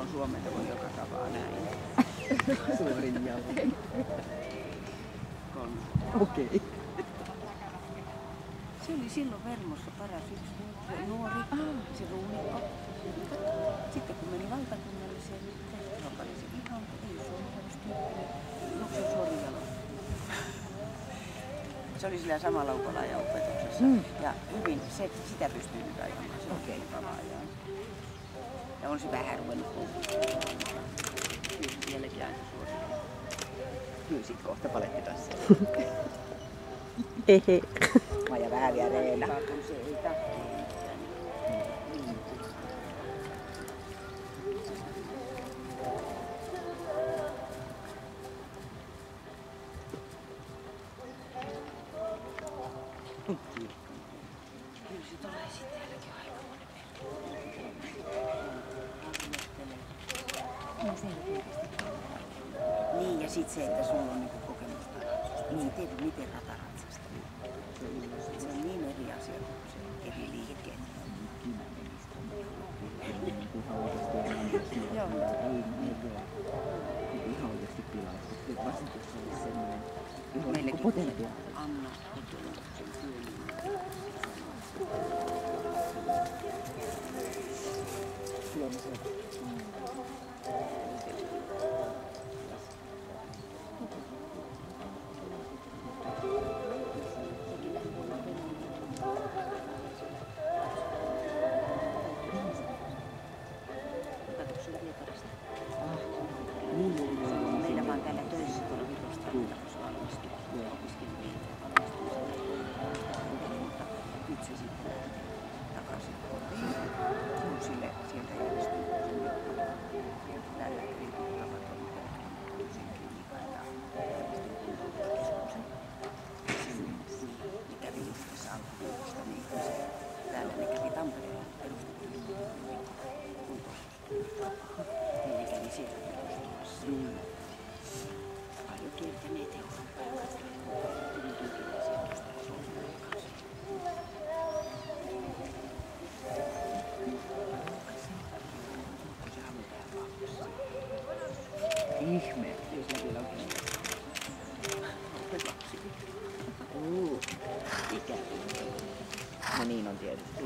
on Suomen hevonen, joka tavaa näin. Suurin jalka. Okei. Okay. Se oli silloin Vermossa paras yksi nuori, se ruunikko. Sitten kun meni valtakunnalliseen, niin tehtävä oli se ihan, ei suomalaistyyppinen, luksus sorjalo. Se oli sillä samalla upolaajan opetuksessa. Ja hyvin, sitä pystyy nyt ajamaan, se on mukava ajaa. Ja on se vähän ruvennut kouluttamaan. Vieläkin aina suositella. Kyllä sit kohta palettitanssilla. Hehe. Maija vähän vielä reena. Kun se ei tahtoa mitään. Kyllä se tulee sitten jälläkin aikamoinen niin, ja sit se, että sulla on niinku kokemusta ratsasta. Niin. Sä tiedät, miten rata ratsastaa. Se on niin eri asia kuin se eri liikkeet. Joo. Ihan oikeesti pilaa. Varsinkin se oli semmoinen Meillekin potentiaali. Anna kotona sen työn. Meillä vaan täällä töissä tuolla Virosta, kun valmistui. Opiskelin viiteen valmistumiselle. Mutta nyt se sitten takaisin kotiin. Kun sille sieltä järjestyy lääkäri tuttavat on sen klinikan ja keskuksen. Ne kävi just tässä alkuvuodesta, niin se täällä ne kävi Tampereella perustettiin kuntoutusta. Niin ne kävi siellä perustumassa. Paljon kiertäneet Eurooppaa ja katsoneet hyvin tyytyväisiä tuosta Suomen kanssa. Se halutaan vahvassa. Ihme. Ei se vielä oikein. Opet lapsi. Ikävä. No niin on tietysti.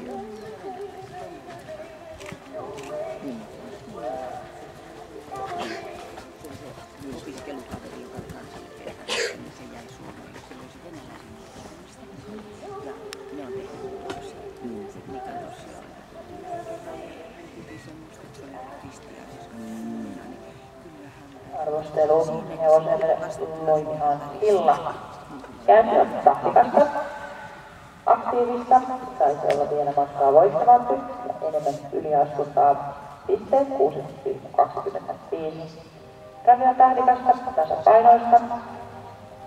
Opiskelukaveri, joka oli kansalle perheen, niin se jäi Suomeen, se löysi venäläisen nuorisesta. Ja ne on tehnyt muutoksia. Se Mika Rossi on piti semmoista, että se oli kristiaisessa. Arvostelu hevoselle Loimihan Hilla. Käänsi on tahtikasta, aktiivista, saisi olla vielä matkaa voittavampi ja enemmän yliastustaa pisteet 6,25. Kävi on tahdikasta, tasapainoista,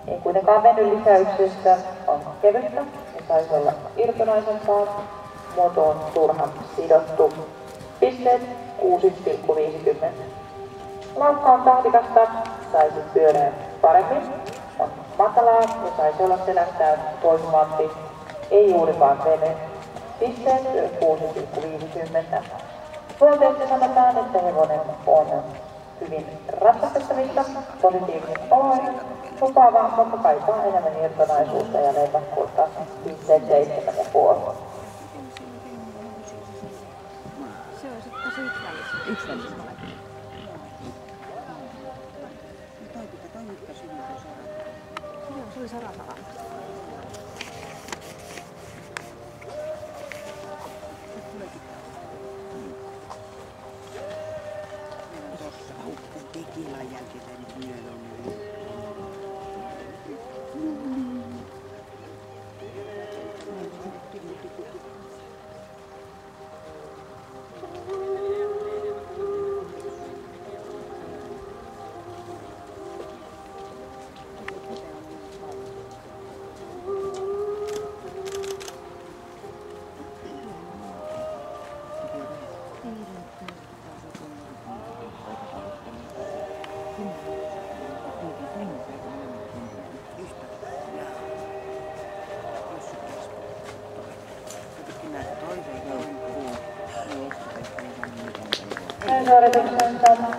ei kuitenkaan venylisäyksestä, on kevyttä ja saisi olla irtonaisempaa, muoto on turhan sidottu. Pisteet 6,50. Laukka on tahdikasta, saisi pyöreä paremmin, on matalaa ja saisi olla selästään toimivampi, ei juurikaan vene. Pisteet 6,50. Luonteessa sanotaan, että hevonen on hyvin ratsastettavissa, positiivinen oloinen, lupaava, mutta kaipaa enemmän irtonaisuutta ja leipakkuutta. Pisteet 7,5. Se on sitten se yksi välissä. Joo, se oli Sarasala. Tekilan jälkeen myöllä on suorituksensa.